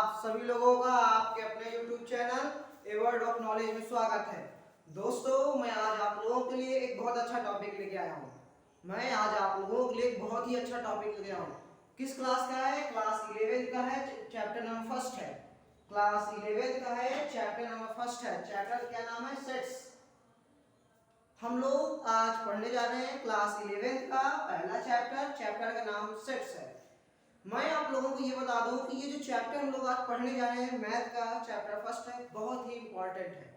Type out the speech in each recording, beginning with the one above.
आप सभी लोगों का आपके अपने YouTube channel a word of knowledge में स्वागत है। दोस्तों, मैं आज आप लोगों के लिए एक बहुत अच्छा टॉपिक लेके आया हूँ। मैं आज आप लोगों के लिए एक बहुत ही अच्छा टॉपिक लेके आया हूँ। किस क्लास का है? क्लास 11 का है, चैप्टर नंबर फर्स्ट है। क्लास 11 का है, चैप्टर नंबर फर्स्ट है। चैप्टर क्या नाम है? सेट्स। हम लोग आज पढ़ने जा रहे हैं क्लास 11 का पहला चैप्टर का नाम सेट्स है। मैं आप लोगों को ये बता दूं कि ये जो चैप्टर हम लोग आज पढ़ने जा रहे हैं मैथ का चैप्टर फर्स्ट है, बहुत ही इंपॉर्टेंट है।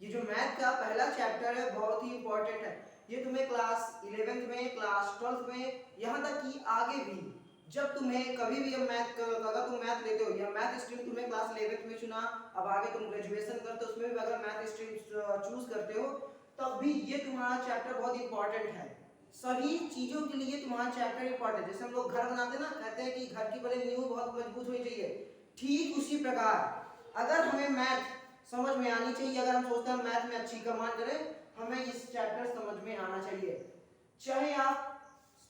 ये जो मैथ का पहला चैप्टर है बहुत ही इंपॉर्टेंट है। ये तुम्हें क्लास 11th में, क्लास 12th में, यहाँ तक कि आगे भी जब तुम्हें कभी भी मैथ अगर तुम मैथ लेते हो या मैथ स्ट्रीम तुम्हें क्लास 11th में चुना, अब आगे तुम ग्रेजुएशन करते हो उसमें भी अगर मैथ स्ट्रीम चूज करते हो तब भी ये तुम्हारा चैप्टर बहुत इंपॉर्टेंट है। सभी चीजों के लिए तुम्हारा चैप्टर इंपॉर्टेंट है। जैसे हम लोग घर बनाते हैं ना, कहते हैं कि घर की बने नींव बहुत मजबूत होनी चाहिए, ठीक उसी प्रकार अगर हमें मैथ समझ में आनी चाहिए, अगर हम सोचते हैं मैथ में अच्छी कमांड करें, हमें इस चैप्टर समझ में आना चाहिए। चाहे आप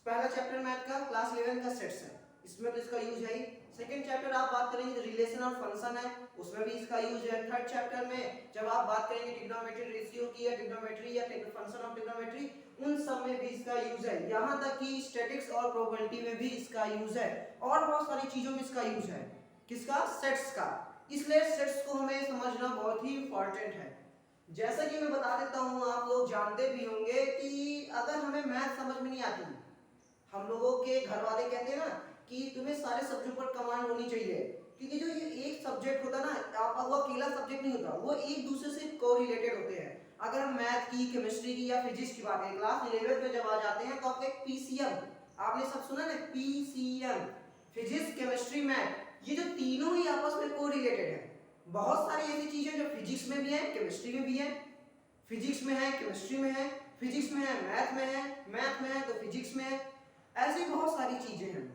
पहला चैप्टर मैथ का क्लास 11 का सेट्स है, इसमें तो इसका यूज है ही। सेकंड चैप्टर आप बात करेंगे तो रिलेशन और फंक्शन है, उसमें भी इसका यूज है। थर्ड चैप्टर में जब आप बात करेंगे ट्रिग्नोमेट्री रेशियो की या ट्रिग्नोमेट्री या फंक्शन ऑफ ट्रिग्नोमेट्री, उन सब में भी इसका यूज है। यहाँ तक कि स्टैटिक्स और प्रोबेबिलिटी में भी इसका यूज है और बहुत सारी चीजों में इसका यूज है। किसका? सेट्स का। इसलिए सेट्स को हमें समझना बहुत ही इंपॉर्टेंट है। जैसा कि मैं बता देता हूँ, आप लोग जानते भी होंगे कि अगर हमें मैथ समझ में नहीं आती, हम लोगों के घर वाले कहते हैं ना कि तुम्हें सारे सब्जेक्ट पर कमांड होनी चाहिए, क्योंकि जो ये एक सब्जेक्ट होता है ना, आप वो अकेला सब्जेक्ट नहीं होता, वो एक दूसरे से कोरिलेटेड होते हैं। अगर हम मैथ की, केमिस्ट्री की या फिजिक्स की बात करें, क्लास 11 में जब आ जाते हैं तो आपको एक पीसीएम, आपने सब सुना ना, पीसीएम, फिजिक्स केमिस्ट्री मैथ, ये जो तीनों ही आपस में कोरिलेटेड है। बहुत सारी ऐसी चीजें जो फिजिक्स में भी है, केमिस्ट्री में भी है, फिजिक्स में है, केमिस्ट्री में है, फिजिक्स में है, मैथ में है, मैथ में है तो फिजिक्स में है। ऐसी बहुत सारी चीजें हैं।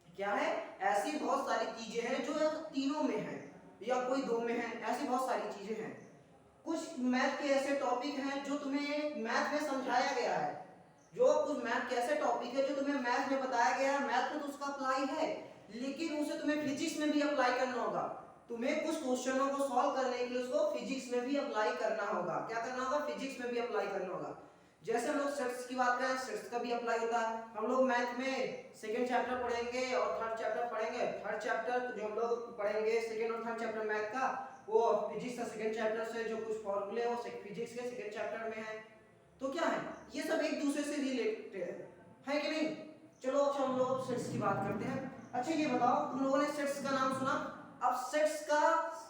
क्या है? ऐसी बहुत सारी चीजें हैं जो तीनों में है या कोई दो में है, ऐसी बहुत सारी चीजें हैं। कुछ मैथ के ऐसे टॉपिक हैं जो तुम्हें मैथ में समझाया गया है, जो कुछ मैथ के ऐसे टॉपिक है जो तुम्हें मैथ में बताया गया है, मैथ में तो उसका अप्लाई है, लेकिन उसे तुम्हें फिजिक्स में भी अप्लाई करना होगा। तुम्हें कुछ क्वेश्चनों को सॉल्व करने के लिए उसको फिजिक्स में भी अप्लाई करना होगा। क्या करना होगा? फिजिक्स में भी अप्लाई करना होगा। जैसे हम लोग सेट्स की बात करें, सेट्स का भी अप्लाई होता है। हम लोग मैथ में सेकंड चैप्टर पढ़ेंगे और थर्ड चैप्टर पढ़ेंगे। थर्ड चैप्टर जो हम लोग पढ़ेंगे सेकंड और थर्ड चैप्टर मैथ का, वो फिजिक्स का सेकंड चैप्टर से जो कुछ फॉर्मूले हैं वो फिजिक्स के सेकंड चैप्टर में है। तो क्या है, ये सब एक दूसरे से रिलेटेड है कि नहीं? चलो अच्छा हम लोग सेट्स की बात करते हैं। अच्छा ये बताओ, तुम लोगों ने सेट्स का नाम सुना? अब सेट्स का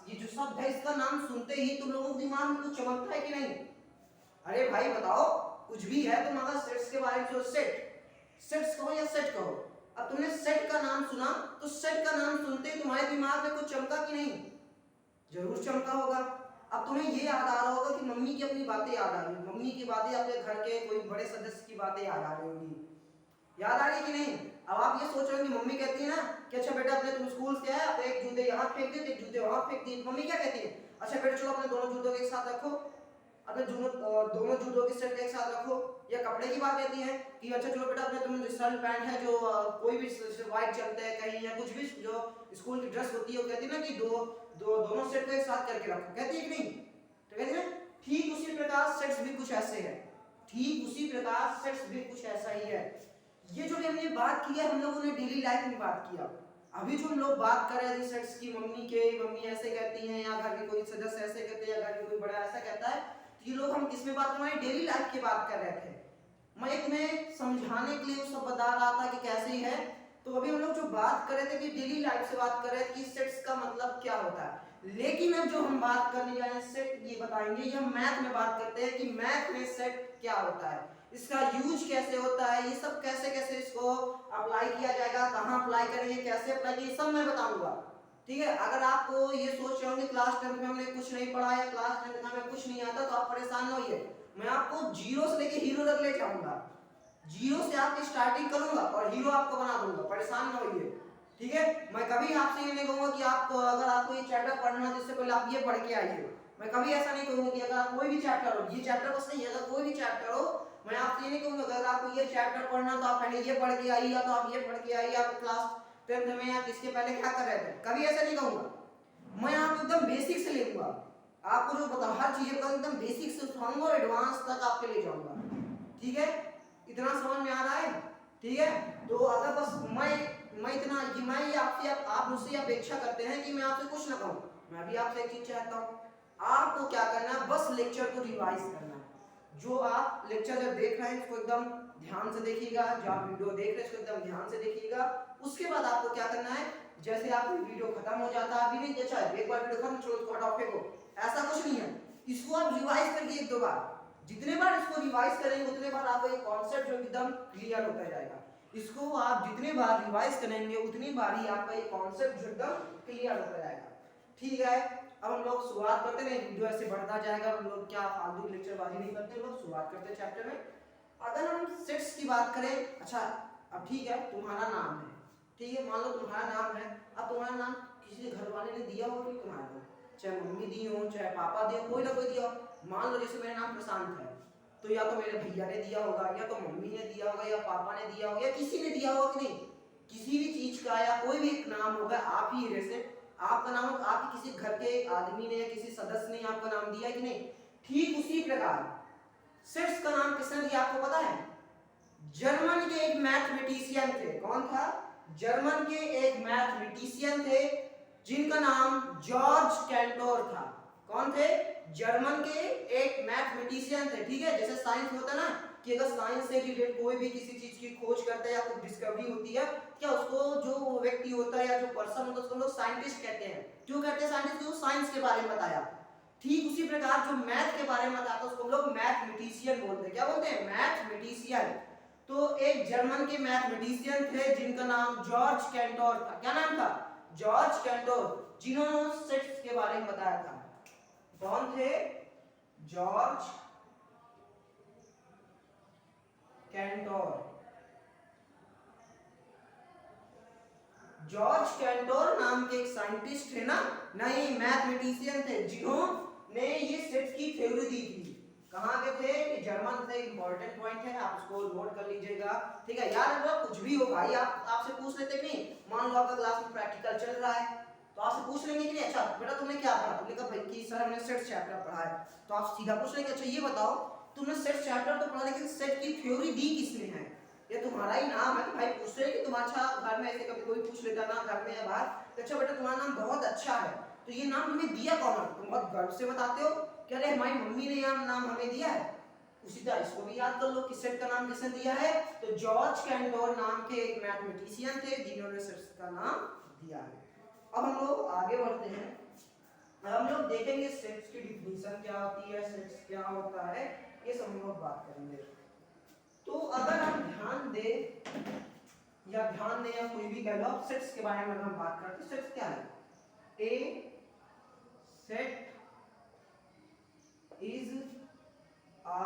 ये जो शब्द है, इसका नाम सुनते ही तुम लोगों के दिमाग में कुछ चमकता है कि नहीं? अरे भाई बताओ, कुछ भी है तुम अगर सेट्स के बारे में जो सेट्स कहो या सेट कहो, अब तुमने सेट का नाम सुना तो सेट का नाम सुनते ही तुम्हारे दिमाग में कुछ चमका कि नहीं? जरूर चमका होगा। अब तुम्हें ये याद आ रहा होगा कि मम्मी की अपनी बातें याद आ रही, मम्मी की बातें, अपने घर के कोई बड़े सदस्य की बातें याद आ रही होंगी। याद आ रही कि नहीं? अब आप ये सोच रहे हो कि मम्मी कहती है ना कि अच्छा बेटा अपने तुम स्कूल से आए, आप एक जूते यहाँ फेंक दिए, एक जूते वहां फेंक दिए, मम्मी क्या कहती है? अच्छा बेटा चलो अपने दोनों जूतों को एक साथ रखो, अपने दोनों जूतों के सेट एक साथ रखो। या कपड़े की बात कहती है कि अच्छा चलो बेटा अपने तुम शर्ट पैंट है जो कोई भी व्हाइट चलते हैं कहीं या कुछ भी जो स्कूल की ड्रेस होती है, वो कहती है ना कि दोनों सेट को एक साथ करके रखो, कहती है कि नहीं? तो कहती है ठीक उसी प्रकार सेट्स भी कुछ ऐसे है, ठीक उसी प्रकार सेट्स भी कुछ ऐसा ही है। ये जो हमने बात की है, हम लोगों ने डेली लाइफ में बात किया। अभी जो हम लोग बात कर रहे थे सेट्स की, मम्मी ऐसे कहती हैं या घर के कोई सदस्य ऐसे कहते हैं या घर के कोई बड़ा ऐसा कहता है, तो ये लोग हम किसमें बात कर रहे हैं? डेली लाइफ की बात कर रहे थे। मैं तुम्हें समझाने के लिए सब बता रहा था कि कैसे ही है। तो अभी हम लोग जो बात कर रहे थे कि डेली लाइफ से बात कर रहे थे कि सेट्स का मतलब क्या होता है, लेकिन अब जो हम बात करने जा रहे हैं सेट, ये बताएंगे, ये हम मैथ में बात करते हैं कि मैथ में सेट क्या होता है, इसका यूज कैसे होता है, ये सब कैसे कैसे इसको अप्लाई किया जाएगा, कहाँ अप्लाई करेंगे, कैसे अप्लाई करेंगे, सब मैं बताऊंगा। ठीक है? अगर आपको ये सोच रहे होंगे क्लास 10 में हमने कुछ नहीं पढ़ा या क्लास 10 में हमें कुछ नहीं आता, तो आप परेशान न होइए। मैं आपको जीरो से लेके हीरो तक ले जाऊंगा, जीरो से आपकी स्टार्टिंग करूंगा और हीरो आपको बना दूंगा, परेशान न होइए। ठीक है? मैं कभी आपसे ये नहीं कहूंगा कि आप अगर आपको ये चैप्टर पढ़ना है इससे पहले आप ये पढ़ के आइए। मैं कभी ऐसा नहीं कहूंगा कि अगर कोई भी चैप्टर हो, ये चैप्टर बस नहीं, अगर कोई भी चैप्टर हो, मैं आपसे ये नहीं कहूंगा अगर आपको ये चैप्टर पढ़ना तो आप पहले ये पढ़ के आइए या तो आप ये पढ़ के आइए, आप क्लास टेंथ में या किसके पहले क्या कर रहे थे, कभी ऐसा नहीं कहूंगा। मैं आपको एकदम बेसिक से लेऊंगा, आपको जो बता हर चीज का एकदम बेसिक से उठाऊंगा और एडवांस तक आपके ले जाऊंगा, ठीक है। इतना समझ में आ रहा है, ठीक है। तो अगर बस मैं इतना कि मैं आपसे आप मुझसे अपेक्षा करते हैं कि मैं आपसे कुछ ना कहूं, मैं भी आपसे एक चीज चाहता हूं, आपको क्या करना है, बस लेक्चर को रिवाइज करना है। जो आप लेक्चर जब देख रहे हैं इसको एकदम ध्यान से देखिएगा, जो आप वीडियो देख रहे हैं इसको एकदम ध्यान से देखिएगा। उसके बाद आपको क्या करना है, जैसे आप वीडियो खत्म हो जाता है, अभी नहीं अच्छा एक बार वीडियो खत्म छोड़ो उसको हटाओ फेंको, ऐसा कुछ नहीं है। इसको आप रिवाइज करिए एक दो बार, जितने बार इसको रिवाइज करेंगे उतने बार आपका एक कॉन्सेप्ट जो एकदम क्लियर होता जाएगा। इसको आप जितने बार रिवाइज करेंगे उतनी बार ही आपका एक कॉन्सेप्ट जो एकदम क्लियर होता जाएगा, ठीक है। अब हम लोग शुरुआत करते हैं, वीडियो ऐसे बढ़ता जाएगा, हम लोग क्या फालतू लेक्चरबाजी नहीं करते, लोग शुरुआत करते हैं चैप्टर में। अगर हम सेट्स की बात करें, अच्छा अब ठीक है, तुम्हारा नाम है, ठीक है, मान लो तुम्हारा नाम है, अब तुम्हारा नाम किसी घर वाले ने दिया हो, नहीं तुम्हारा नाम, चाहे मम्मी दी हो चाहे पापा दिया हो, कोई ना कोई दिया हो। मान लो जैसे मेरा नाम प्रशांत है, तो या तो मेरे भैया ने दिया होगा, या तो मम्मी ने दिया होगा, या पापा ने दिया होगा, या किसी ने दिया होगा कि नहीं, किसी भी चीज का या कोई भी एक नाम होगा, आप ही जैसे आपका नाम आपके किसी घर के आदमी ने या किसी सदस्य ने आपका नाम दिया कि नहीं, ठीक उसी प्रकार सेट्स का नाम किसने दिया आपको पता है? जर्मन के एक मैथमेटिशियन थे। कौन था? जर्मन के एक मैथमेटिशियन थे जिनका नाम जॉर्ज कैंटोर था। कौन थे? जर्मन के एक मैथमेटिशियन थे, ठीक है। जैसे साइंस होता है ना कि अगर साइंस से रिलेटेड कोई भी किसी चीज की खोज करता है या कोई डिस्कवरी होती है, क्या उसको जो व्यक्ति होता है या जो पर्सन होता है उसको लोग साइंटिस्ट कहते हैं। क्यों कहते हैं साइंटिस्ट? क्योंकि साइंस के बारे में बताया। ठीक उसी प्रकार जो मैथ के बारे में बताता है उसको लोग मैथमेटिशियन बोलते हैं। क्या बोलते हैं? मैथमेटिशियन। तो एक जर्मन के मैथमेटिशियन थे जिनका नाम जॉर्ज कैंटोर था। क्या नाम था? जॉर्ज कैंटोर, जिन्होंने सेट्स के बारे में बताया था। कौन थे? George Centaur. जॉर्ज कैंटोर नाम के एक साइंटिस्ट थे ना, नहीं मैथमेटिशियन थे, जिन्होंने ये सेट्स की थ्योरी दी थी। कहां के थे? ये जर्मन थे। इंपॉर्टेंट पॉइंट है, आप इसको नोट कर लीजिएगा, ठीक है। यार अगर कुछ भी हो भाई, आप आपसे पूछ लेते कि नहीं, मान लो आपका क्लास में प्रैक्टिकल चल रहा है तो आपसे पूछ लेंगे कि नहीं, अच्छा बेटा तुमने क्या पढ़ा? तुमने कहा भाई कि सर हमने सेट्स चैप्टर पढ़ा है, तो आप सीधा पूछ लेंगे अच्छा ये बताओ तुमने सेट्स चैप्टर तो पढ़ा लेकिन सेट की थ्योरी दी किसने है? ये तुम्हारा ही नाम है तो भाई पूछ रहे कि तुम, अच्छा घर में ऐसे कभी कोई पूछ लेता ना घर में या बाहर, तो अच्छा बेटा तुम्हारा नाम बहुत अच्छा है, तो ये नाम तुम्हें दिया कौन है? तुम बहुत गर्व से बताते हो कि अरे हमारी मम्मी ने यह नाम हमें दिया है। उसी तरह इसको भी याद कर लो कि सेट का नाम किसने दिया है? तो जॉर्ज कैंटोर नाम के एक मैथमेटिशियन थे जिन्होंने सेट्स का नाम दिया है। अब हम लोग आगे बढ़ते हैं, हम लोग देखेंगे सेट्स की डिफिनीशन क्या होती है, सेट्स क्या होता है, ये सब हम लोग बात करेंगे। तो अगर हम ध्यान दें या ध्यान दें या कोई भी कह लो, सेट्स के बारे में हम बात करते हैं। सेट्स क्या है? ए सेट इज आ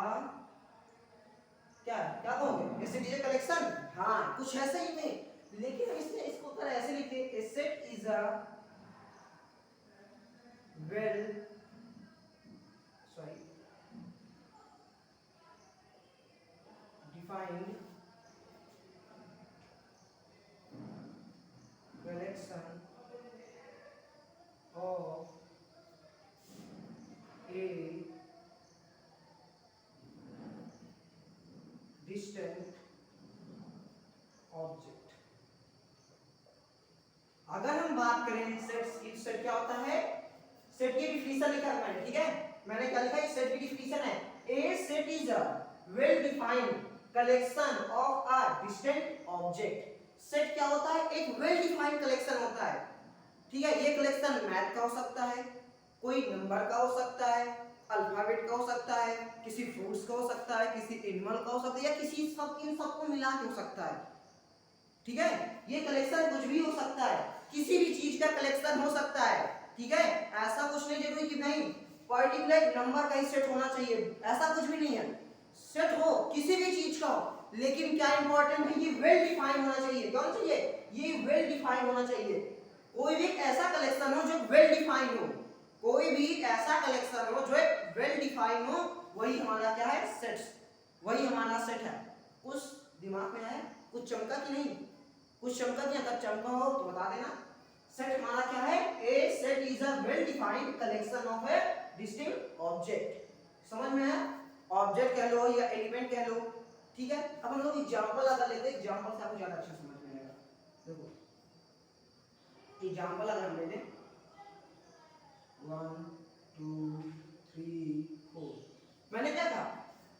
क्या क्या कहोगे? सेट इज ए कलेक्शन, हाँ कुछ ऐसा ही नहीं, लेकिन हम इसने इसको कर ऐसे लिखते हैं, a set is a well defined collection of a distant object। अगर हम बात करें सेट्स की, सेट क्या होता है? सेट की डिफिनीशन लिखा है मैंने, ठीक है, मैंने क्या लिखा है? सेट की डिफिनीशन है a set is a well defined collection of a distant object. Set क्या होता है? एक वेल डिफाइंड कलेक्शन होता है, ठीक है। ये कलेक्शन मैथ का हो सकता है, कोई नंबर का हो सकता है, अल्फाबेट का हो सकता है, किसी फ्रूट्स का हो सकता है, किसी एनिमल का हो सकता है, या किसी सब इन सबको मिला के हो सकता है, ठीक है। ये कलेक्शन कुछ भी हो सकता है, किसी भी चीज का कलेक्शन हो सकता है, ठीक है। ऐसा कुछ नहीं जरूरी कि नहीं पर्टिकुलर नंबर का ही सेट होना चाहिए, ऐसा कुछ भी नहीं है। सेट हो किसी भी चीज का हो, लेकिन क्या इंपॉर्टेंट है? ये वेल डिफाइन होना चाहिए। क्या होना चाहिए? ये वेल डिफाइन होना चाहिए। कोई भी ऐसा कलेक्शन हो जो वेल डिफाइन हो, कोई भी ऐसा कलेक्शन हो जो एक वेल डिफाइन हो, वही हमारा क्या है? सेट्स, वही हमारा सेट है। कुछ दिमाग में है? कुछ चमका कि नहीं? कुछ चमका कि अगर चमका हो बता देना। सेट हमारा क्या है? A set is a well defined collection of a distinct object. समझ में आया? ऑब्जेक्ट कह लो या एलिमेंट कह लो, ठीक है। अब हम लोग एग्जांपल अगर लेते हैं, एग्जांपल से आपको ज्यादा अच्छा समझ में आएगा। देखो एग्जांपल अगर हम ले लें 1 2 3 4, मैंने क्या कहा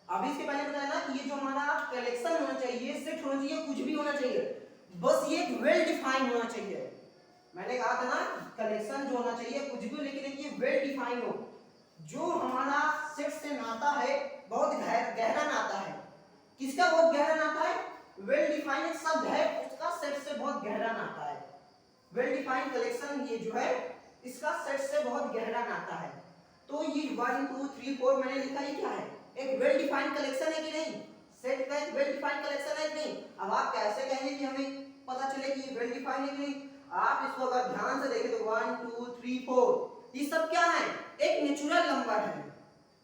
अभी इसके पहले बताया ना कि ये जो हमारा कलेक्शन होना चाहिए, सेट होना चाहिए, कुछ भी होना चाहिए, बस ये वेल डिफाइंड होना चाहिए। मैंने कहा था ना कलेक्शन जो होना चाहिए कुछ भी, लेकिन ये वेल डिफाइंड हो। जो हमारा सेट से नाता है बहुत गहरा नाता है। किसका बहुत गहरा नाता है? वेल डिफाइंड एक शब्द है, उसका सेट से बहुत गहरा नाता है। वेल डिफाइंड कलेक्शन ये जो है इसका सेट से बहुत गहरा नाता है। तो ये 1 2 3 4 मैंने लिखा, ये क्या है? एक वेल डिफाइंड कलेक्शन है कि नहीं? सेट का एक वेल डिफाइंड कलेक्शन है कि नहीं? अब आप कैसे कहेंगे कि हमें पता चले कि ये वेल डिफाइंड है कि नहीं? आप इसको अगर ध्यान से देखें तो 1 2 3 4 ये सब क्या है? एक नेचुरल नंबर है।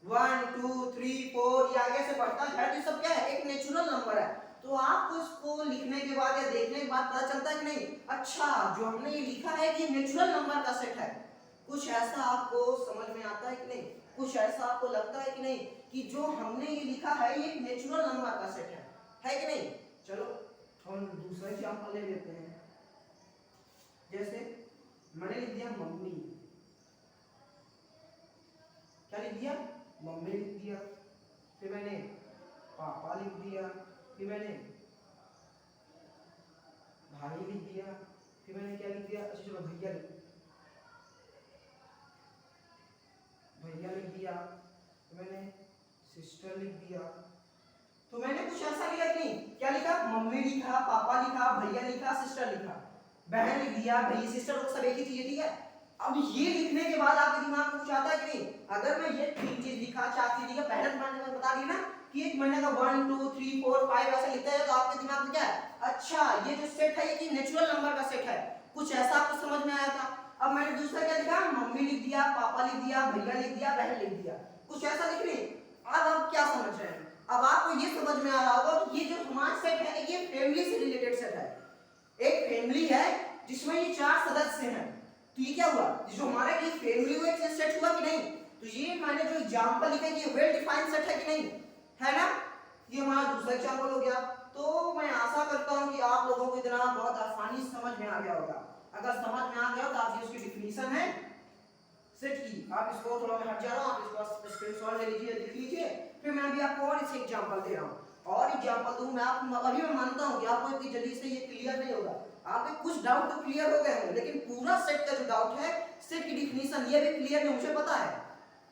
1 2 3 4 ये आगे से बढ़ता है तो ये सब क्या है? एक नेचुरल नंबर है। तो आपको इसको लिखने के बाद या देखने के बाद पता चलता है कि नहीं, अच्छा जो हमने ये लिखा है कि नेचुरल नंबर का सेट है। कुछ ऐसा आपको समझ में आता है कि नहीं? कुछ ऐसा आपको लगता है कि नहीं कि जो हमने ये लिखा है ये एक नेचुरल नंबर का सेट है कि नहीं? चलो हम दूसरा एग्जांपल ले लेते हैं। जैसे मैंने लिख दिया मम्मी, क्या लिख दिया? मम्मी लिख दिया। फिर मैंने पापा लिख दिया। फिर मैंने भाई लिख दिया। फिर मैंने क्या लिख दिया? अच्छा चलो भैया लिख दिया। फिर मैंने सिस्टर लिख दिया। तो मैंने कुछ ऐसा लिखा कि नहीं? क्या लिखा? मम्मी लिखा, पापा लिखा, भैया लिखा, सिस्टर लिखा, बहन लिख दिया, भैया सिस्टर लोग सब एक ही चीज है, ठीक है। अब ये लिखने के बाद आपके दिमाग में कुछ आता है कि नहीं? अगर मैं ये 3 चीज लिखा, 4 चीज लिखा, पहले तो मैंने बता दिया ना कि एक महीने का 1 2 3 4 5 ऐसे लिखता है, तो आपके दिमाग में क्या है? अच्छा ये जो सेट है ये नेचुरल नंबर का सेट है। कुछ ऐसा आपको समझ में आया था। अब मैंने दूसरा क्या लिखा? मम्मी लिख दिया, पापा लिख दिया, भैया लिख दिया, बहन लिख दिया, कुछ ऐसा लिख रहे। अब आप क्या समझ रहे हैं? अब आपको ये समझ में आ रहा होगा कि ये जो हमारा सेट है ये फैमिली से रिलेटेड सेट है। एक फैमिली है जिसमें ये 4 सदस्य हैं। तो ये क्या हुआ? जो हमारा ये फैमिली हुआ एक सेट हुआ कि नहीं? तो ये मैंने जो एग्जांपल लिखा है ये वेल डिफाइंड सेट है कि नहीं? है ना? ये हमारा दूसरा एग्जांपल हो गया। तो मैं आशा करता हूं कि आप लोगों को इतना बहुत आसानी से समझ में आ गया होगा। अगर समझ में आ गया तो आप इसकी डेफिनेशन है सेट की, आप इसको थोड़ा मैं हट जा रहा हूं, आप इसको स्क्रीनशॉट ले लीजिए, लिख लीजिए। फिर मैं अभी आपको और इसके एग्जांपल दे रहा हूं और एग्जांपल दूं मैं आप अभी मैं मानता हूं कि आपको इतनी जल्दी से ये क्लियर नहीं होगा। आपके कुछ डाउट तो क्लियर हो गए होंगे, लेकिन पूरा सेट का जो डाउट है, सेट की डेफिनेशन ये भी क्लियर नहीं, मुझे पता है।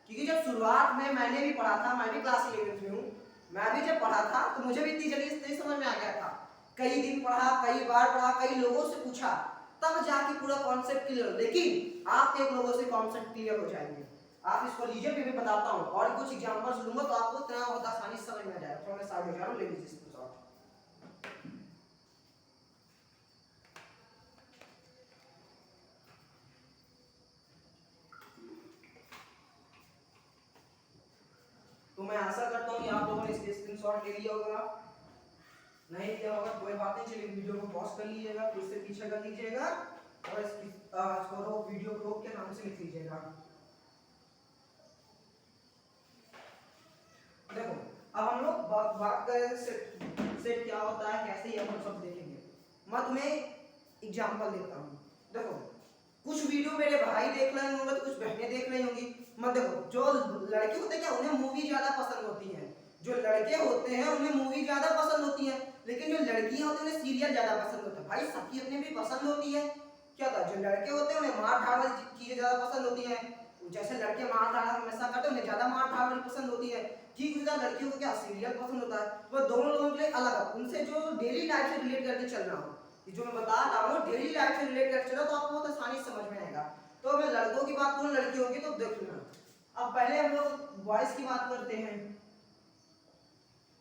क्योंकि जब शुरुआत में मैंने भी पढ़ा था, मैं भी क्लास 11th में हूं, मैं भी जब पढ़ा था तो मुझे भी इतनी जल्दी से नहीं समझ में आ गया था। कई दिन पढ़ा, कई बार पढ़ा, कई लोगों से पूछा, तब जाके पूरा कॉन्सेप्ट क्लियर। लेकिन आप एक लोगों से कॉन्सेप्ट क्लियर हो जाएंगे। आप इसको लीजिए, फिर मैं बताता हूं और कुछ एग्जांपल्स लूंगा तो आपको इतना बहुत आसानी से समझ में आ जाएगा। थोड़ा मैं साइड हो जा रहा हूं, ले लीजिए इसको शॉर्ट। तो मैं आशा करता हूं कि आप लोगों ने इसके स्क्रीनशॉट ले लिया होगा। नहीं लिया होगा कोई बात नहीं, चलिए वीडियो को पॉज कर लीजिएगा, फिर से पीछे कर लीजिएगा और इसको वीडियो को रोक के नाम से लिख लीजिएगा। देखो अब हम लोग बात करें सेट क्या होता है, कैसे ये हम सब देखेंगे। मैं तुम्हें एग्जांपल देता हूं। देखो कुछ वीडियो मेरे भाई देख रहे होंगे तो कुछ बहनें देख रही होंगी। मत देखो, जो लड़के होते हैं क्या उन्हें मूवी ज्यादा पसंद होती है, जो लड़के होते हैं उन्हें मूवी ज्यादा पसंद होती है, लेकिन जो लड़कियां होती हैं उन्हें सीरियल ज्यादा पसंद होता है। भाई सबकी अपनी भी पसंद होती है। क्या था, जो लड़के होते हैं उन्हें मार धाड़ वाली चीजें ज्यादा पसंद होती है, जैसे लड़के मार धाड़ हमेशा करते हैं उन्हें ज्यादा मार धाड़ वाली पसंद होती है। ठीक उसी तरह लड़कियों को क्या सीरियल पसंद होता है। वो दोनों लोगों के लिए अलग, उनसे जो डेली लाइफ से रिलेट करके चल रहा हूँ, जो मैं बता रहा हूँ डेली लाइफ से रिलेट करके चलो तो आपको बहुत आसानी से समझ में आएगा। तो मैं लड़कों की बात करूँ, लड़कियों की, तो देख लेना। अब पहले हम लोग बॉयज की बात करते हैं,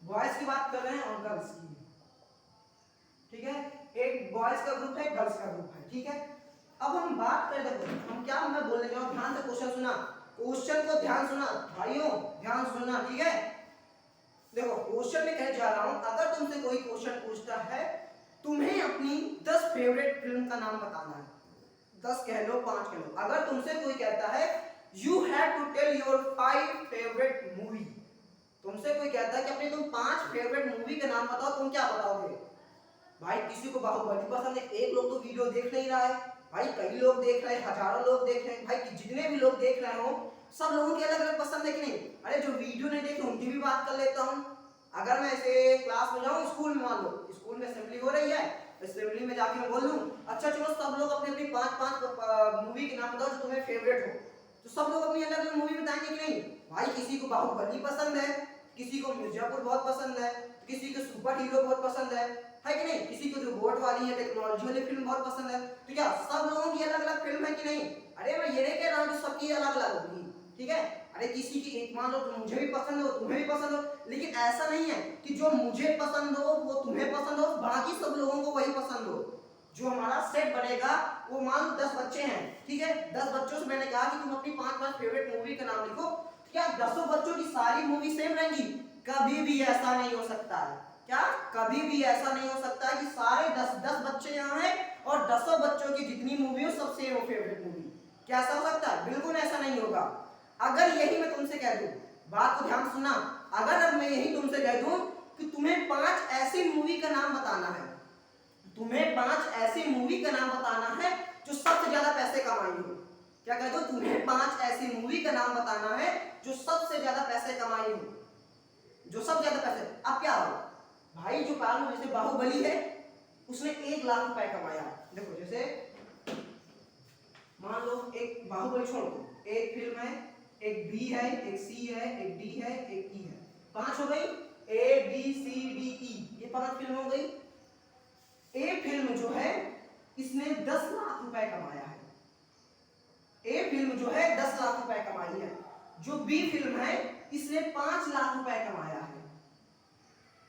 बॉयज की बात कर रहे हैं और गर्ल्स की, ठीक है। एक बॉयज का ग्रुप है, गर्ल्स का ग्रुप है, ठीक है। अब हम बात करें, देखो हम क्या मैं बोलने जा रहा हूं, ध्यान से क्वेश्चन सुना, क्वेश्चन को ध्यान सुना भाइयों, ध्यान सुनना, ठीक है। देखो क्वेश्चन में कहने जा रहा हूं, अगर तुमसे कोई क्वेश्चन पूछता है तुम्हें अपनी 10 फेवरेट फिल्म का नाम बताना है। 10 कह लो, 5 कह लो। अगर तुमसे कोई कहता है you have to tell your 5 favourite movie, तुमसे कोई कहता है कि अपनी तुम 5 फेवरेट मूवी के नाम बताओ, तुम क्या बताओगे? भाई किसी को बाहुबली पसंद है, एक लोग तो वीडियो देख नहीं रहा है भाई, कई लोग देख रहे हैं, हजारों लोग देख रहे हैं भाई, जितने भी लोग देख रहे हो सब लोगों की अलग अलग पसंद है कि नहीं? अरे जो वीडियो नहीं देख रहे उनकी भी बात कर लेता हूँ। अगर मैं ऐसे क्लास में जाऊँ, स्कूल में, मान लो स्कूल में असेंबली हो रही है, असेंबली में जाके मैं बोल दूं अच्छा चलो सब लोग अपनी अपनी 5 मूवी के नाम बताओ जो तुम्हें फेवरेट हो, तो सब लोग अपनी अलग अलग मूवी बताएंगे कि नहीं? भाई किसी को बाहुबली पसंद है, किसी को मिर्जापुर बहुत पसंद है, किसी को सुपर हीरो बहुत पसंद है कि नहीं? किसी को जो बोट वाली है, टेक्नोलॉजी वाली फिल्म बहुत पसंद है। तो क्या सब लोगों की अलग अलग फिल्म है कि नहीं? अरे मैं ये नहीं कह रहा हूँ कि सबकी अलग अलग होगी, ठीक है? अरे किसी की एक मान लो मुझे भी पसंद हो, तुम्हें भी पसंद हो, लेकिन ऐसा नहीं है कि जो मुझे पसंद हो वो तुम्हें पसंद हो, बाकी सब लोगों को वही पसंद हो। जो हमारा सेट बनेगा वो मान लो 10 बच्चे हैं, ठीक है? 10 बच्चों से मैंने कहा कि तुम अपनी 5 फेवरेट मूवी का नाम लिखो। क्या 10 बच्चों की सारी मूवी सेम रहेंगी? कभी भी ऐसा नहीं हो सकता है। क्या कभी भी ऐसा नहीं हो सकता कि सारे 10 बच्चे यहाँ हैं और 10 बच्चों की जितनी मूवी हो सब सेम हो फेवरेट मूवी? क्या ऐसा हो सकता है? बिल्कुल ऐसा नहीं होगा। अगर यही मैं तुमसे कह दूं, बात को ध्यान सुनना, अगर मैं यही तुमसे कह दूं कि तुम्हें 5 ऐसी मूवी का नाम बताना है, तुम्हें 5 ऐसी मूवी का नाम बताना है जो सबसे ज्यादा पैसे कमाई हो, क्या कह दो? तुम्हें 5 ऐसी मूवी का नाम बताना है जो सबसे ज्यादा पैसे कमाई हो, जो सबसे ज्यादा पैसे। अब क्या हो भाई, जो पालो जैसे बाहुबली है उसने 1 लाख रुपए कमाया। देखो जैसे मान लो एक बाहुबली छोड़ दो, एक फिल्म है, एक बी है, एक सी है, एक डी है, एक ई है, 5 हो गई, A B C D E, ये 5 फिल्म हो गई। ए फिल्म जो है इसने 10 लाख रुपए कमाया है, ए फिल्म जो है 10 लाख रुपए कमाई है। जो बी फिल्म है इसने 5 लाख रुपए कमाया है,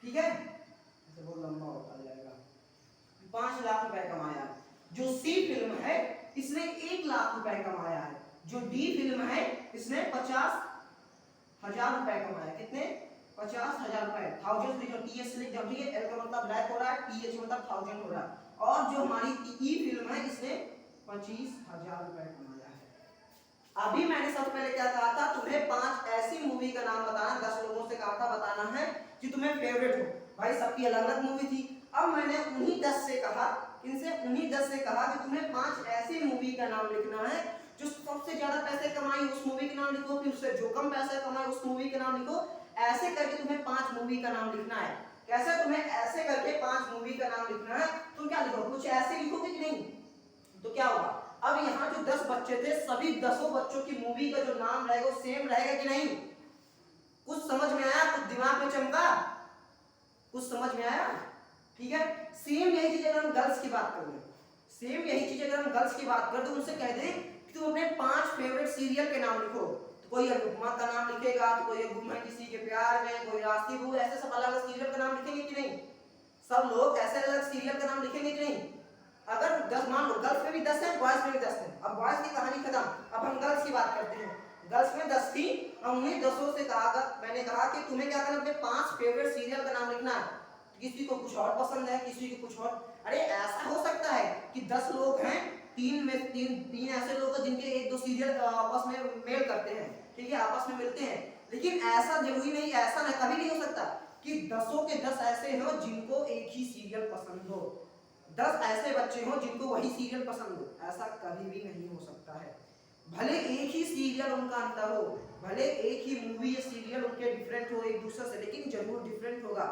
ठीक है? बहुत लंबा होता जाएगा। 5 लाख रुपए कमाया है। जो सी फिल्म है इसने 1 लाख रुपए कमाया है। जो डी फिल्म है इसने 50,000 रुपए कमाया। कितने? 50,000 रुपए। 1000 लिखो, टीएस लिख दो, ठीक है? एल का मतलब ब्लैक हो रहा है, टीएच मतलब 1000 हो रहा है। और जो हमारी ई फिल्म है इसने 25,000 रुपए कमाया है। अभी मैंने सबसे पहले क्या कहा था? तुम्हें 5 ऐसी मूवी का नाम बताना, 10 लोगों से कहा था बताना है कि तुम्हें फेवरेट हो। भाई सबकी अलग अलग मूवी थी। अब मैंने उन्हीं 10 से कहा, इनसे उन्हीं 10 से कहा कि तुम्हें 5 ऐसी मूवी का नाम लिखना है जो सबसे ज्यादा पैसे कमाई, उस मूवी का नाम लिखो, फिर उससे जो कम पैसे कमाए उस मूवी का नाम लिखो। ऐसे करके तुम्हें 5 मूवी का नाम लिखना है। कैसे? तुम्हें ऐसे करके 5 मूवी का नाम लिखना है। तुम क्या लिखो? कुछ ऐसे लिखोगे कि नहीं? तो क्या होगा? अब यहाँ जो 10 बच्चे थे, सभी 10 बच्चों की मूवी का जो नाम रहेगा वो सेम रहेगा कि नहीं? कुछ समझ में आया? कुछ दिमाग में चमका? कुछ समझ में आया? ठीक है? सेम यही चीज अगर हम गर्ल्स की बात करें, सेम यही चीज अगर हम गर्ल्स की बात करें तो उनसे कह दें कि तुम अपने 5 फेवरेट सीरियल के नाम लिखो। तो कोई अनुपमा का नाम लिखेगा, तो कोई गुम है किसी के प्यार में, कोई रास्ती भूल, ऐसे सब अलग अलग सीरियल का नाम लिखेंगे कि नहीं? सब लोग ऐसे अलग सीरियल का नाम लिखेंगे कि नहीं? अगर 10 मान लो गर्ल्स में भी 10 है, बॉयज में भी 10 है। अब बॉयज की कहानी खत्म, अब हम गर्ल्स की बात करते हैं। गर्ल्स में 10 थी, हम उन्हीं 10 से कहा, मैंने कहा कि तुम्हें क्या करना, अपने 5 फेवरेट सीरियल का नाम लिखना है। किसी को कुछ और पसंद है, किसी को कुछ और। अरे ऐसा हो सकता है कि 10 लोग हैं, तीन ऐसे लोग हैं जिनके 1-2 सीरियल आपस में मेल करते हैं, ठीक है, आपस में मिलते हैं। लेकिन ऐसा जरूरी नहीं, ऐसा ना कभी नहीं हो सकता कि 10 के 10 ऐसे हो जिनको एक ही सीरियल पसंद हो, 10 ऐसे बच्चे हो जिनको वही सीरियल पसंद हो। ऐसा कभी भी नहीं हो सकता है। भले एक ही सीरियल उनका अंतर हो, भले एक ही मूवी या सीरियल उनके डिफरेंट हो एक दूसरे से, लेकिन जरूर डिफरेंट होगा।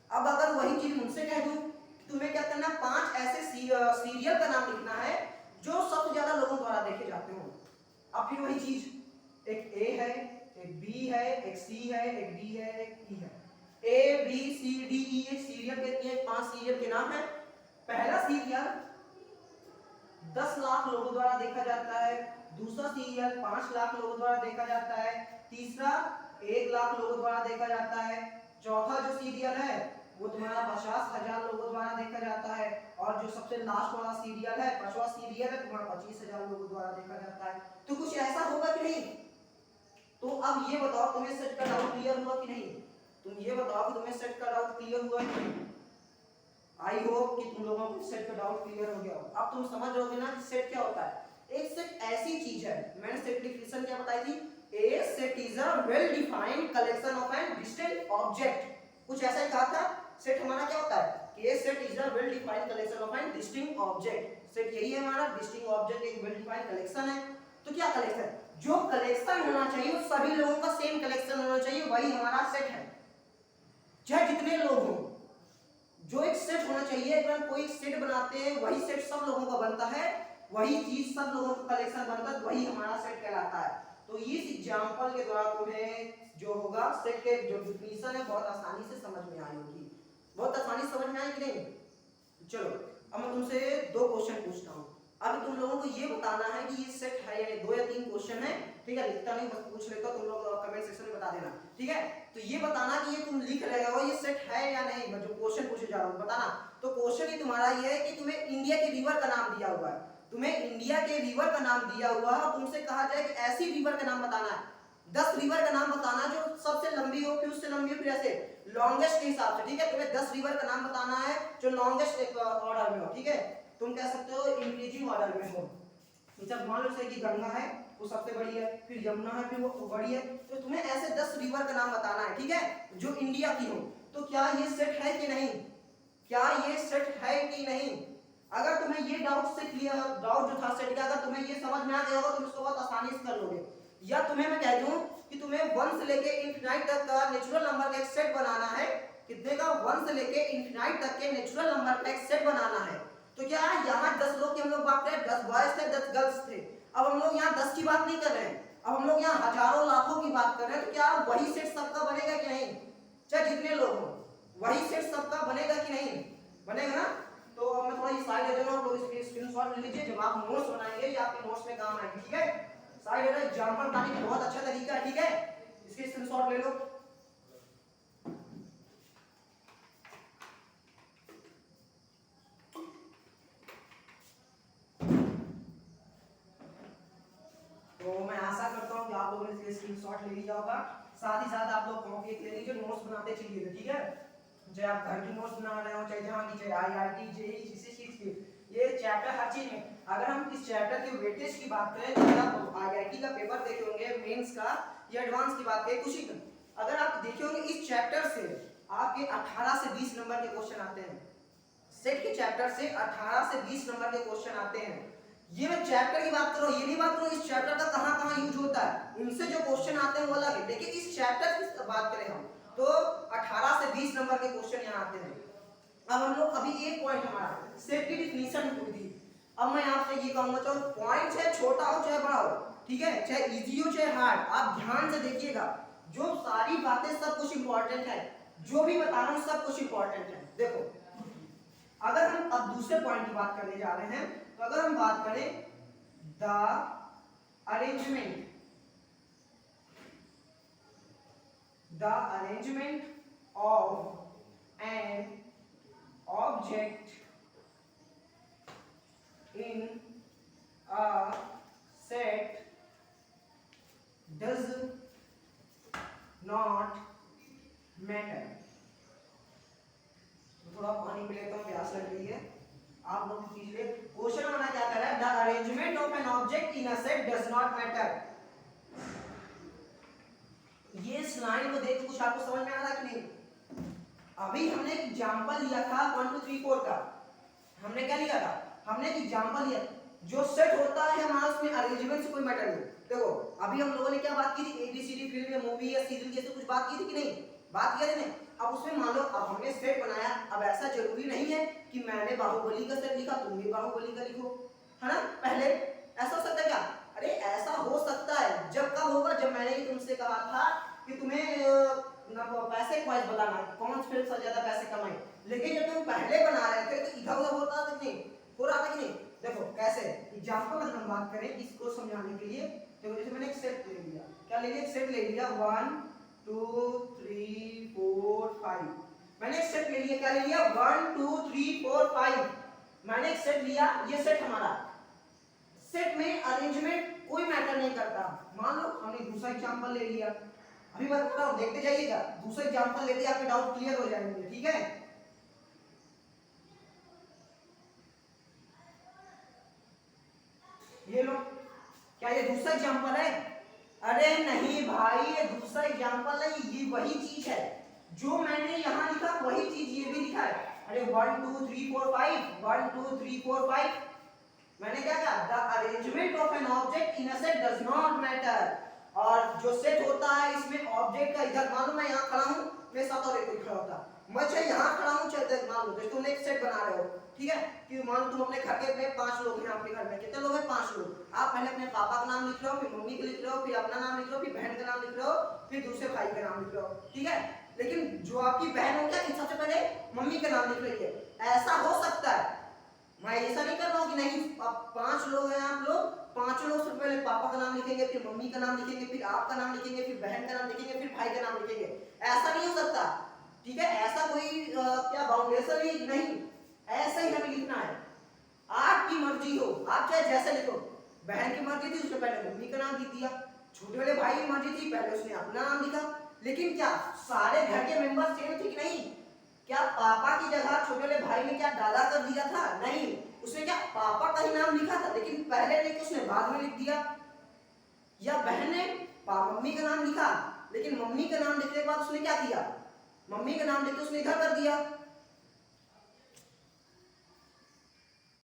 अब अगर वही चीज उनसे कह दूं कि तुम्हें क्या करना, 5 ऐसे सीरियल का नाम लिखना है जो सबसे ज्यादा लोगों द्वारा देखे जाते हो। अब फिर वही चीज, एक ए है, एक बी है, एक सी है, एक डी है, एक ई है। A B C D E एक सीरियल के 5 सीरियल के नाम है। पहला सीरियल 10 लाख लोगों द्वारा देखा जाता है, दूसरा सीरियल 5 लाख लोगों द्वारा देखा जाता है, तीसरा 1 लाख लोगों द्वारा देखा जाता है, चौथा जो सीरियल है वो तुम्हारा 50,000 लोगों द्वारा देखा जाता है, और जो सबसे लास्ट वाला सीरियल है, 5वां सीरियल है, तुम्हारा 25,000 लोगों द्वारा देखा जाता है। तो कुछ ऐसा होगा कि नहीं? तो अब ये बताओ, तुम्हें सेट का डाउट क्लियर हुआ कि नहीं? तुम ये बताओ कि तुम्हें सेट का डाउट क्लियर हुआ कि नहीं? आई होप कि तुम लोगों को सेट का डाउट क्लियर हो गया हो। अब तुम समझ रहोगे ना कि सेट क्या होता है। एक सेट ऐसी चीज है, मैंने सेट की डिफिनेशन क्या बताई थी, a set is a well defined collection of an distinct object, कुछ ऐसा ही कहा था। सेट हमारा क्या होता है कि a set is a well defined collection of an distinct object. Set यही है हमारा, डिस्टिंक्ट ऑब्जेक्ट एक वेल डिफाइंड कलेक्शन है। तो क्या कलेक्शन, जो कलेक्शन होना चाहिए वो सभी लोगों का सेम कलेक्शन होना चाहिए, वही हमारा सेट है, चाहे जितने लोग हों। जो एक सेट होना चाहिए, अगर हम कोई सेट बनाते हैं वही सेट सब लोगों का बनता है, वही चीज सब लोगों का कलेक्शन बनता है, वही हमारा सेट कहलाता है। तो इस एग्जांपल के द्वारा तुम्हें जो होगा सेट के जो डिफिनीशन है बहुत आसानी से समझ में आई होगी। बहुत आसानी से समझ में आई कि नहीं? चलो अब मैं तुमसे दो क्वेश्चन पूछता हूँ। अभी तुम लोगों को ये बताना है कि ये सेट है या नहीं। 2 या 3 क्वेश्चन है, ठीक है, लिखता नहीं बस पूछ लेता, तुम लोग कमेंट सेक्शन में बता देना, ठीक है। तो ये बताना कि ये तुम लिख रहे हो ये सेट है या नहीं, मैं जो क्वेश्चन पूछे जा रहा हूँ बताना। तो क्वेश्चन ही तुम्हारा ये है कि तुम्हें इंडिया के रिवर का नाम दिया हुआ है, तुम्हें इंडिया के रिवर का नाम दिया हुआ है, तुमसे कहा जाए कि ऐसी रिवर का नाम बताना है, 10 रिवर का नाम बताना जो सबसे लंबी हो, फिर उससे लंबी हो, फिर ऐसे लॉन्गेस्ट के हिसाब से, ठीक है। तुम्हें 10 रिवर का नाम बताना है जो लॉन्गेस्ट ऑर्डर में हो, ठीक है। तुम कह सकते हो इंक्रीजिंग ऑर्डर में हो। जब मान लो से कि गंगा है वो सबसे बड़ी है, फिर यमुना है फिर वो बड़ी है, तो तुम्हें ऐसे 10 रिवर का नाम बताना है, ठीक है, जो इंडिया की हो। तो क्या ये सेट है कि नहीं, क्या ये सेट है कि नहीं? अगर तुम्हें ये डाउट से क्लियर, डाउट जो था सेट का, अगर तुम्हें ये समझ में आ गया होगा तो इसको बहुत आसानी से कर लोगे। या तुम्हें मैं कह दूं कि तुम्हें 1 से लेके इंफिनाइट तक का नेचुरल नंबर का एक सेट बनाना है, कितने का, 1 से लेके इंफिनाइट तक के नेचुरल नंबर का एक सेट बनाना है। तो क्या यहाँ 10 लोग की हम लोग बात करें, 10 बॉयज थे 10 गर्ल्स थे, अब हम लोग यहाँ 10 की बात नहीं कर रहे हैं, अब हम लोग यहाँ हजारों लाखों की बात कर रहे हैं। तो क्या वही सेट सबका बनेगा कि नहीं, चाहे जितने लोग हो वही सेट सबका बनेगा कि नहीं, बनेगा ना? तो अब मैं थोड़ा ये साइड ले दूंगा, तो इसके स्क्रीनशॉट ले लीजिए, जब आप नोट्स बनाएंगे या आपके नोट्स में काम आएगी, ठीक है। साइड ले, एग्जांपल बनाने का बहुत अच्छा तरीका है, ठीक है, इसके स्क्रीनशॉट ले लो। तो मैं आशा करता हूँ कि आप लोगों ने इसके स्क्रीनशॉट ले लिया होगा, साथ ही साथ आप लोग कॉपी एक ले लीजिए, नोट्स बनाते चलिए, ठीक है। चाहे आप घर की नोट्स बना रहे हो, चाहे जहाँ की, चाहे आईआईटी जेईई किसी चीज की, ये चैप्टर हर चीज में, अगर हम इस चैप्टर के वेटेज की बात करें, तो आप आईआईटी का पेपर देखे होंगे मेंस का या एडवांस की बात करें कुछ ही, अगर आप देखे होंगे इस चैप्टर से आपके 18 से 20 नंबर के क्वेश्चन आते हैं, सेट के चैप्टर से 18 से 20 नंबर के क्वेश्चन आते हैं। ये मैं चैप्टर की बात कर रहा हूँ, ये नहीं बात कर रहा हूँ इस चैप्टर का कहाँ कहाँ यूज होता है, उनसे जो क्वेश्चन आते हैं वो अलग है, लेकिन इस चैप्टर की बात करें हम तो 18 से 20 नंबर के क्वेश्चन यहाँ आते हैं। अब हम लोग अभी एक पॉइंट हमारा सेट की डिफिनीशन हुई थी, अब मैं आपसे ये कहूंगा, चलो पॉइंट चाहे छोटा हो चाहे बड़ा हो, ठीक है, चाहे इजी हो चाहे हार्ड, आप ध्यान से देखिएगा, जो सारी बातें सब कुछ इंपॉर्टेंट है, जो भी बता रहा हूँ सब कुछ इंपॉर्टेंट है। देखो अगर हम अब दूसरे पॉइंट की बात करने जा रहे हैं, तो अगर हम बात करें the arrangement of an object in a set does not matter. थोड़ा पानी पी लेता हूँ, प्यास लग रही है, आप लोग कीजिए। क्वेश्चन हमारा क्या कर रहा है, the arrangement of an object in a set does not matter. ये स्लाइड को देख के कुछ आपको समझ में आ रहा है कि नहीं? अभी हमने एक एग्जांपल लिया था 1 2 3 4 का, हमने क्या लिया था, हमने एक एग्जांपल लिया, जो सेट होता है हमारा उसमें अरेंजमेंट से कोई मैटर नहीं। देखो अभी हम लोगों ने क्या बात की थी, एबीसीडी फिल्म या मूवी या सीरियल जैसे कुछ बात की थी कि नहीं, बात किया थी। अब उसमें मान लो अब हमने सेट बनाया, अब ऐसा जरूरी नहीं है कि मैंने बाहुबली का सेट लिखा तुम भी बाहुबली का लिखो, है ना, पहले ऐसा हो सकता है क्या? अरे ऐसा हो सकता है, जब कब होगा, जब मैंने तुमसे कहा था कि तुम्हें पैसे वाइज बताना कौन फिल्म से ज्यादा पैसे कमाए, लेकिन जब तुम पहले बना रहे थे तो इधर उधर होता था कि नहीं, हो रहा था कि नहीं? देखो कैसे एग्जांपल अगर हम बात करें इसको समझाने के लिए, देखो जैसे मैंने एक सेट ले लिया, क्या ले लिया, एक सेट ले लिया 1 2 3 4 5, मैंने एक सेट ले लिया, क्या ले लिया 1 2 3 4 5, मैंने एक सेट लिया, ये सेट हमारा, सेट में अरेंजमेंट कोई मैटर नहीं करता। मान लो हमने दूसरा एग्जांपल ले लिया, अभी मैं बता रहा हूं देखते जाइएगा, दूसरा एग्जांपल लेते आपके डाउट क्लियर हो जाएंगे, ठीक है। ये लो, क्या ये दूसरा एग्जाम्पल है? अरे नहीं भाई, ये दूसरा एग्जाम्पल है, ये वही चीज है जो मैंने यहाँ लिखा, वही चीज ये भी लिखा है। अरे 1 2 3 4 5, 1 2 3 4 5, मैंने क्या कहा? The arrangement of an object in a set does not matter. और जो सेट होता है इसमें ऑब्जेक्ट का, इधर मान लो मैं यहाँ खड़ा हूँ, मेरे साथ और एक कोई खड़ा होता, मैं चाहे यहाँ खड़ा हूँ चाहे मान लो तुम एक सेट बना रहे हो, ठीक है, कि मान लो तुम अपने घर के में 5 लोग हैं, आपके घर में कितने लोग हैं? 5 लोग। आप पहले अपने पापा का नाम लिख रहे हो, फिर मम्मी का लिख रहे हो, फिर अपना नाम लिख रहे हो, फिर बहन का नाम लिख रहे हो, फिर दूसरे भाई का नाम लिख रहे हो, ठीक है। लेकिन जो आपकी बहन हो, क्या सबसे पहले मम्मी का नाम लिख रही है। ऐसा हो सकता है, मैं ऐसा नहीं कर रहा हूँ कि नहीं, अब 5 लोग हैं, आप लोग 5 लोग सबसे पहले पापा का नाम लिखेंगे, फिर मम्मी का नाम लिखेंगे, फिर आपका नाम लिखेंगे, फिर बहन का नाम लिखेंगे, फिर भाई का नाम लिखेंगे। ऐसा नहीं हो सकता, ठीक है। ऐसा कोई क्या बाउंडेशन ही नहीं, ऐसा ही हमें लिखना है। आपकी मर्जी हो, आप चाहे जैसे लिखो। बहन की मर्जी थी, उसने पहले मम्मी का नाम लिख दिया। छोटे वाले भाई की मर्जी थी, पहले उसने अपना नाम लिखा। लेकिन क्या सारे घर के मेंबर सेम थे कि नहीं? क्या पापा की जगह छोटे वाले भाई ने क्या दादा कर दिया था? नहीं, उसने क्या पापा का ही नाम लिखा था, लेकिन पहले लिख के उसने बाद में लिख दिया। या बहन ने मम्मी का नाम लिखा, लेकिन मम्मी का नाम लिखने के बाद उसने क्या किया? मम्मी का नाम लिख के उसने इधर कर दिया।